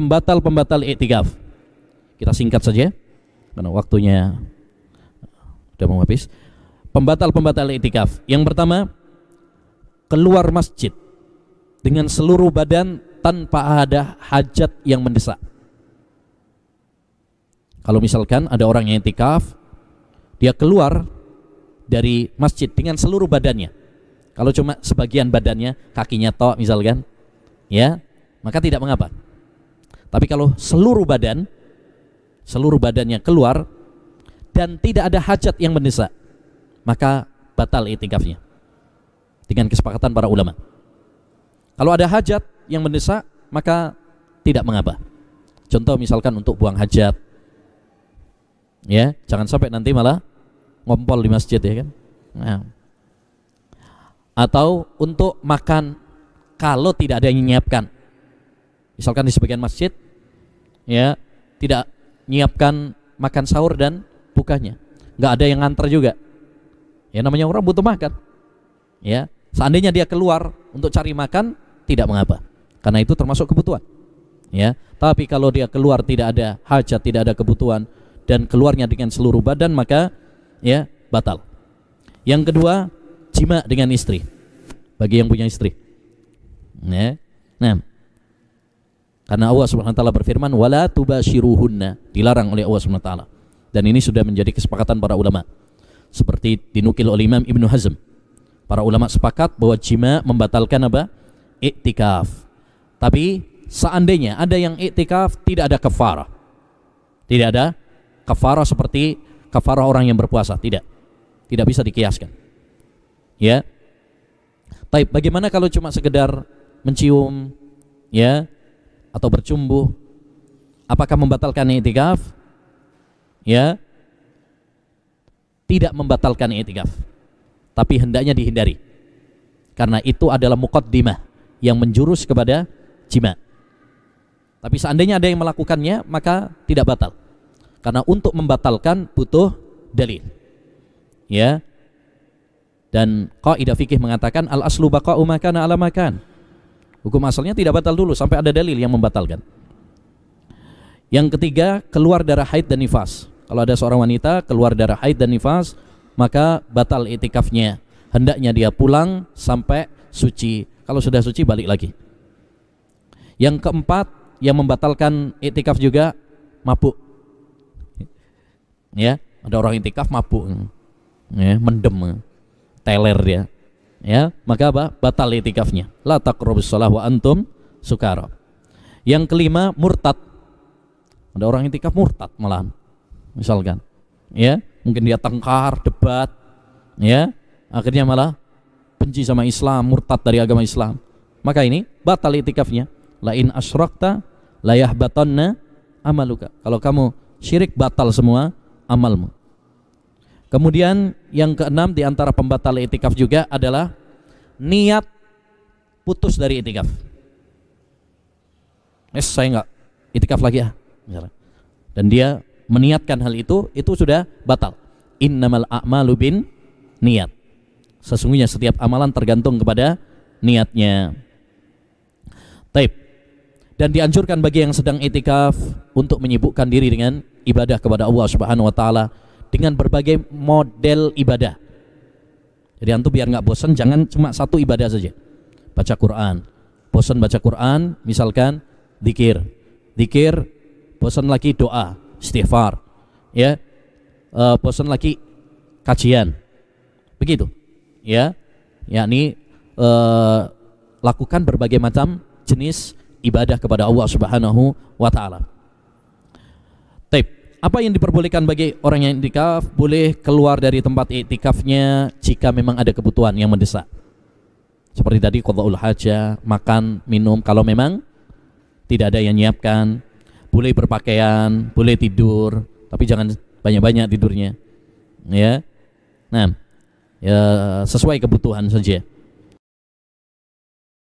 pembatal-pembatal i'tikaf. Kita singkat saja karena waktunya sudah mau habis. Pembatal-pembatal i'tikaf. Yang pertama, keluar masjid dengan seluruh badan tanpa ada hajat yang mendesak. Kalau misalkan ada orang yang i'tikaf, dia keluar dari masjid dengan seluruh badannya. Kalau cuma sebagian badannya, kakinya tok misalkan, ya, maka tidak mengapa. Tapi kalau seluruh badannya keluar dan tidak ada hajat yang mendesak, maka batal i'tikafnya dengan kesepakatan para ulama. Kalau ada hajat yang mendesak, maka tidak mengapa. Contoh misalkan untuk buang hajat, ya, jangan sampai nanti malah ngompol di masjid, ya kan. Nah. Atau untuk makan kalau tidak ada yang menyiapkan. Misalkan di sebagian masjid, ya, tidak menyiapkan makan sahur dan bukanya, nggak ada yang nganter juga. Ya, namanya orang butuh makan. Ya, seandainya dia keluar untuk cari makan, tidak mengapa, karena itu termasuk kebutuhan. Ya, tapi kalau dia keluar tidak ada hajat, tidak ada kebutuhan, dan keluarnya dengan seluruh badan, maka ya batal. Yang kedua, jima dengan istri. Bagi yang punya istri. Ya. Nah, karena Allah Subhanahu wa taala berfirman, wala tubashiruhunna, dilarang oleh Allah Subhanahu wa taala. Dan ini sudah menjadi kesepakatan para ulama. Seperti dinukil oleh Imam Ibnu Hazm. Para ulama sepakat bahwa jima membatalkan apa? I'tikaf. Tapi seandainya ada yang i'tikaf tidak ada kafarah. Tidak ada kafarah seperti kafarah orang yang berpuasa, tidak. Tidak bisa dikiaskan. Ya. Tapi bagaimana kalau cuma sekedar mencium, ya, atau bercumbu? Apakah membatalkan i'tikaf? Ya. Tidak membatalkan i'tikaf, tapi hendaknya dihindari, karena itu adalah muqaddimah yang menjurus kepada jima. Tapi seandainya ada yang melakukannya, maka tidak batal, karena untuk membatalkan butuh dalil. Ya. Dan qaidah fikih mengatakan al aslu baqa'u ma kana ala makan. Hukum asalnya tidak batal dulu sampai ada dalil yang membatalkan. Yang ketiga, keluar darah haid dan nifas. Kalau ada seorang wanita keluar darah haid dan nifas, maka batal i'tikafnya. Hendaknya dia pulang sampai suci. Kalau sudah suci balik lagi. Yang keempat, yang membatalkan i'tikaf juga mabuk. Ya, ada orang i'tikaf mabuk. Ya, mendem, teler dia. Ya, maka apa? Batal i'tikafnya. La taqrabus shalah wa antum sukara. Yang kelima, murtad. Ada orang i'tikaf murtad malahan. Misalkan, ya, mungkin dia tengkar, debat, ya, akhirnya malah benci sama Islam, murtad dari agama Islam. Maka ini batal i'tikafnya. La in asyrakta la yahbatanna amaluka. Kalau kamu syirik, batal semua amalmu. Kemudian yang keenam di antara pembatal i'tikaf juga adalah niat putus dari i'tikaf. Saya enggak i'tikaf lagi ya, misalnya. Dan dia meniatkan hal itu sudah batal. Innamal a'malu bin niat. Sesungguhnya setiap amalan tergantung kepada niatnya. Taib. Dan dianjurkan bagi yang sedang i'tikaf untuk menyibukkan diri dengan ibadah kepada Allah Subhanahu wa taala dengan berbagai model ibadah. Jadi antum biar nggak bosan, jangan cuma satu ibadah saja. Baca Quran. Bosan baca Quran, misalkan zikir. Zikir, bosan lagi doa, istighfar. Ya. Bosan lagi kajian. Begitu. Ya. Yakni lakukan berbagai macam jenis ibadah kepada Allah Subhanahu wa taala. Taib. Apa yang diperbolehkan bagi orang yang i'tikaf? Boleh keluar dari tempat i'tikafnya jika memang ada kebutuhan yang mendesak. Seperti tadi qadha'ul hajah, makan, minum. Kalau memang tidak ada yang nyiapkan, boleh berpakaian, boleh tidur, tapi jangan banyak-banyak tidurnya. Ya. Nah, ya sesuai kebutuhan saja.